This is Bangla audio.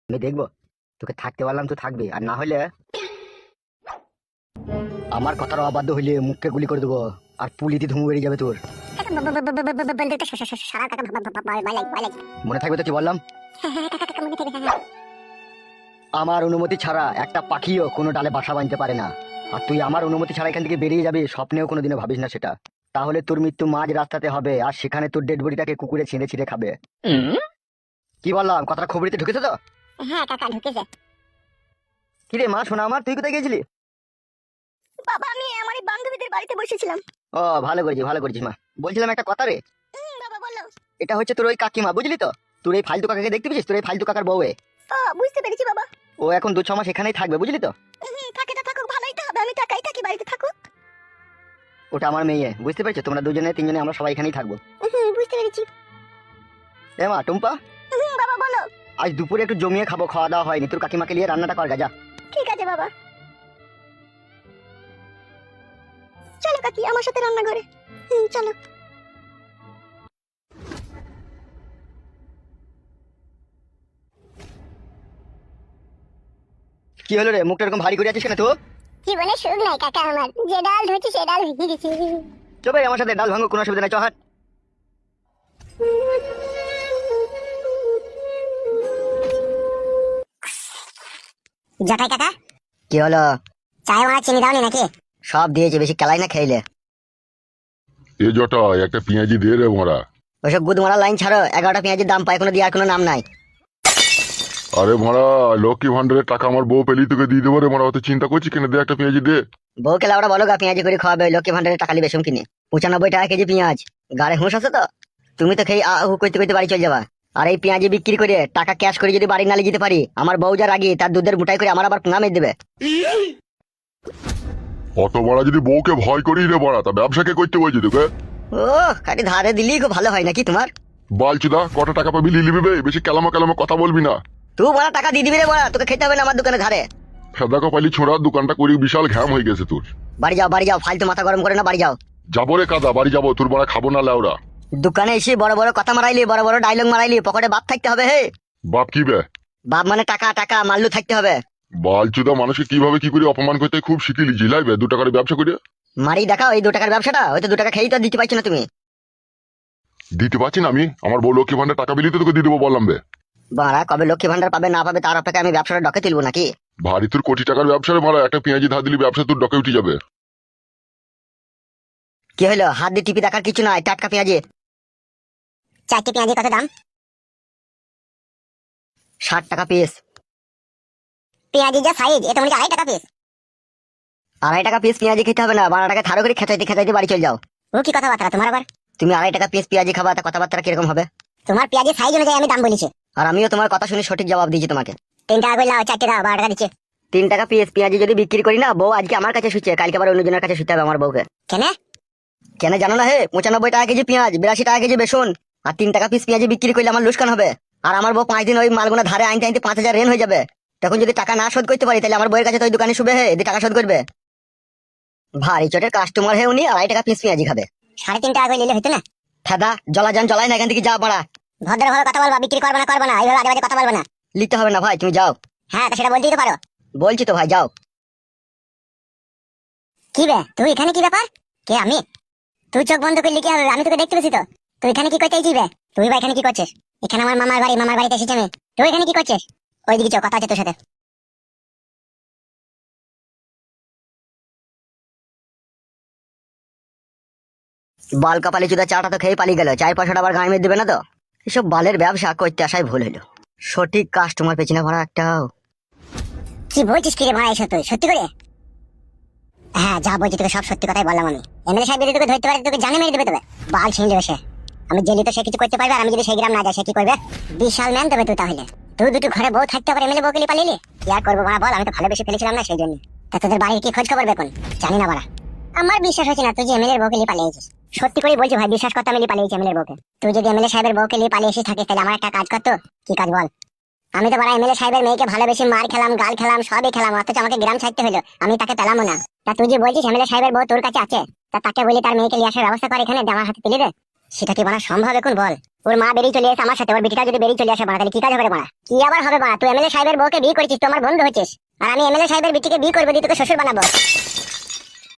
আমি দেখবো তোকে থাকতে পারলাম তো থাকবে, আর না হলে আমার কথার অবাধ্য হইলে মুখকে গুলি করে দেবো আর পুলিতে ধুমু বেরিয়ে যাবে তোর। মনে থাকবে তো কি বললাম? আমার অনুমতি ছাড়া একটা পাখিও কোনো ডালে বাসা বাঁধতে পারে না, আর তুই আমার অনুমতি ছাড়া এখান থেকে বেরিয়ে যাবি স্বপ্নেও কোনোদিনও ভাবিস না সেটা। তাহলে তোর মৃত্যু মাঝ রাস্তাতে হবে, আর সেখানে তোর ডেড বডিটাকে কুকুরে ছিঁড়ে ছিঁড়ে খাবে। কি বললাম, কথাটা খবরিতে ঢুকেছে তো? হ্যাঁ কাকা ঢুকেছে। কি রে মা শোনা আমার, তুই কোথায় গেছিলি? বাবা আমি আমার এই বান্ধবীদের বাড়িতে বসেছিলাম। ও ভালো করেছিস মা। বলছিলাম একটা কথা রে, বাবা বলো। এটা হচ্ছে তোর ওই কাকিমা, বুঝলি তো? তোর এই ফালতু কাকাকে দেখতে পেয়েছিস? তোর এই ফালতু কাকার বউ। ও বুঝতে পেরেছি বাবা। ও এখন 2-6 মাস এখানেই থাকবে, বুঝলি তো? থাকে তো থাকুক, ভালোই তো হবে, আমি টাকাই থাকি, বাড়িতে থাকুক। ওটা আমার মেয়ে, বুঝতে পেরেছো? তোমরা দুজনে তিনজনে আমরা সবাই এখানেই থাকবো। বুঝতে পেরেছি। এ মা টুম্পা, বাবা বলো। আজ দুপুরে একটু জমিয়ে খাবো, খাওয়া দাওয়া হয়নি। তোর কাকিমাকে নিয়ে রান্নাটা কর যা। ঠিক আছে বাবা, চলো কাকি আমার সাথে রান্না করে। চলো। কি হলো রে, মুখটা এরকম ভারী করে আছিস কেন তুই? জীবনে সুখ নাই কাকা আমার, যে ডাল ধরছি সে ডাল ভেঙে গেছে। চবে আমার সাথে ডাল ভাঙো, কোনো অসুবিধা নাই, চহাট। জটাই কাকা, কি হলো? চায় মারা চিনি দাওনি নাকি? সব দিয়েছে, বেশি কেলাই না খাইলে। এ জটা একটা পেঁয়াজি দে রে মোরা। ওইসব গুদ মারা লাইন ছাড়ো, 11টা পেঁয়াজের দাম পায়, কোনো দেওয়ার কোনো নাম নাই। আরে মোরা, লক্ষ্মী ভান্ডারের টাকা আমার বউ পেলি তোকে দিয়ে দেবো রে মোরা, অত চিন্তা করছি কেন? দে একটা পেঁয়াজি দে। বউকে লাউড়া বলো গা পেঁয়াজি করে খাওয়াবে, লক্ষ্মী ভান্ডারের টাকা বেশম কিনে। 95 টাকা কেজি পেঁয়াজ। গাড়ে হুঁশ আছে তো? তুমি তো খেয়ে আহু করতে করতে বাড়ি চলে যাবা। আর এই পেঁয়াজি বিক্রি করে টাকা ক্যাশ করে যদি বাড়ি নালে যেতে পারি, আমার বউ যা রাগি, তার দুধের মুটাই করে আমার আবার নামে দেবে। অত বড়া যদি বউকে ভয় করি রে বড়া, তা ব্যবসাকে করতে বলছি তোকে? ও খাটি ধারে দিলেই খুব ভালো হয় নাকি তোমার? বালচুদা, কত টাকা পাবি লিলি বে, বেশি কেলামো কেলামো কথা বলবি না। তুই বড়া টাকা দিয়ে দিবি রে বড়া, তোকে খেতে হবে না আমার দোকানে ধারে। ফেদা কপালি ছোড়ার দোকানটা করি, বিশাল ঘ্যাম হয়ে গেছে তোর। বাড়ি যাও, ফালতু মাথা গরম করে না, বাড়ি যাও। যাবো রে কাদা, বাড়ি যাবো, তোর বড়া খাবো না লেওরা। দোকানে এসে বড় বড় কথা মারাইলি, বড় বড় ডায়লগ মারাইলি, পকেটে বাপ থাকতে হবে হে। বাপ কি বে? বাপ মানে টাকা, টাকা মাল্লু থাকতে হবে। বালচুদা, মানুষকে কিভাবে কি করে অপমান করতে খুব শিখিলি, জিলাইবে 2 টাকার ব্যবসা করে। মারি দেখাও এই 2 টাকার ব্যবসাটা, হয়তো 2 টাকা খেয়েই তো দিতে পারছি না তুমি। দিতে পারছি না আমি? আমার বউ লক্ষ্মী ভান্ডার টাকা বিলি তো তোকে দিয়ে দেবো বললাম বে। বাড়া কবে লক্ষ্মী ভান্ডার পাবে না পাবে তার অপেক্ষা আমি ব্যবসাটা ডকে তুলবো নাকি? ভারী তোর কোটি টাকার ব্যবসা রে মারা, একটা পেঁয়াজি ধার দিলি ব্যবসা তোর ডকে উঠে যাবে। কি হলো, হাত দিয়ে টিপি দেখার কিছু নাই, টাটকা পেঁয়াজি। 4টি পেঁয়াজি কত দাম? 60 টাকা পিস। পেঁয়াজি যা সাইজ, এটা মনে হয় 2.5 টাকা পিস। 2.5 টাকা পিস পেঁয়াজি খেতে হবে না, 12 টাকা থারো করে খেতে খেতে বাড়ি চলে যাও। ও কি কথাবার্তা তোমার আবার? তুমি 2.5 টাকা পিস পেঁয়াজি খাবা, তা কথাবার্তা কিরকম হবে? তোমার পেঁয়াজি সাইজ অনুযায়ী আমি দাম বলেছি। আর আমিও তোমার কথা শুনে সঠিক জবাব দিয়েছি তোমাকে। 3 টাকা করে লাও, 4 টাকা 12 টাকা দিচ্ছে। 3 টাকা পিস পেঁয়াজি যদি বিক্রি করি না, বউ আজকে আমার কাছে শুচ্ছে, কালকে আবার অন্যজনের কাছে শুতে হবে আমার বউকে। কেন? কেন জানো না হে? 95 টাকা কেজি পেঁয়াজ, 82 টাকা কেজি বেসন, আর 3 টাকা পিস পেঁয়াজি বিক্রি করলে আমার লোকসান হবে। আর আমার বউ 5 দিন ওই মালগুনা ধারে আনতে আনতে 5000 রেন হয়ে যাবে। তখন যদি টাকা না শোধ করতে পারি, তাহলে আমার বউয়ের কাছে তো ওই দোকানে শুবে হে, এদি টাকা শোধ করবে। ভারী চটের কাস্টমার হে উনি, 2.5 টাকা পিস পেঁয়াজি খাবে। 3.5 টাকা করে নিলে হতো না? ফেদা জ্বলা যান জ্বলাই না, এখান থেকে যা পড়া। ভদ্র ভাবে কথা বলবা, বিক্রি করবে না, এইভাবে আজে বাজে কথা বলবে না। লিখতে হবে না ভাই, তুমি যাও। হ্যাঁ তা সেটা বলতেই তো পারো। বলছি তো ভাই, যাও। কি বে তুই এখানে, কি ব্যাপার? কে আমি? তুই চোখ বন্ধ করলি কি হবে, আমি তোকে দেখতে পেয়েছি তো। তুই এখানে কি করতে যাইবে? তুই বা এখানে কি করছিস? এখানে আমার মামার বাড়ি, মামার বাড়িতে এসেছি আমি। তুই এখানে কি করছিস? ওইদিকে চো, কথা আছে তোর সাথে। বাল কাপালি চুদা চাটা তো খেয়ে পালিয়ে গেল, 4-5 আবার গায়ে মেরে দেবে না তো? এসব বালের ব্যবসা করতে আসাই ভুল হলো। সঠিক কাস্টমার পেছনে ভরা একটাও। কি বলছিস কি রে ভাই, এসব তুই সত্যি করে? হ্যাঁ যা বলছি তোকে সব সত্যি কথাই বললাম আমি। এমএলএ সাহেব যদি তোকে ধরতে পারে, তোকে জানে মেরে দেবে তবে। বাল ছিঁড়ে দেবে সে। আমি জেলি তো সে কিছু করতে পারবে, আর আমি যদি সেই গ্রাম না যাই সে কি করবে? বিশাল ম্যান তবে তুই তাহলে। তুই দুটো ঘরে বউ থাকতে পারে, এমএলএ বউকে পালিয়ে কি আর করবো বল? আমি তো ভালোবেসে ফেলেছিলাম না, সেই জন্য। তা তোদের বাড়ির কি খোঁজ খবর বেকন? জানি না বাড়া। আমার বিশ্বাস হচ্ছে না তুই যে এমএলএ বউকে নিয়ে পালিয়েছিস। সত্যি করে বলছি ভাই, বিশ্বাস করতে আমি পালিয়েছি এমএলএ বউকে। তুই যদি এমএলএ সাহেবের বউকে নিয়ে পালিয়ে এসে থাকিস, তাহলে আমার একটা কাজ করতো। কি কাজ বল? আমি তো বড় এমএলএ সাহেবের মেয়েকে ভালোবেসে মার খেলাম, গাল খেলাম, সবই খেলাম, অথচ আমাকে গ্রাম ছাড়তে হলো। আমি তাকে পেলামও না। তা তুই যে বলছিস এমএলএ সাহেবের বউ তোর কাছে আছে, তা তাকে বলি তার মেয়েকে নিয়ে আসার ব্যবস্থা করে এখানে আমার হাতে তুলে দে। সেটা কি বানা সম্ভব এখন বল? ওর মা বেরিয়ে চলে এসে আমার সাথে, ওর বিটিটা যদি বেরিয়ে চলে আসে বাড়া, তাহলে কি কাজ হবে রে বাড়া? কি আবার হবে বাড়া? তুই এমএলএ সাহেবের বউকে বিয়ে করেছিস, তুই আমার বন্ধু হচ্ছিস, আর আমি এমএলএ সাহেবের বিটিকে বিয়ে করবো দিয়ে তোকে শ্বশুর বানাবো।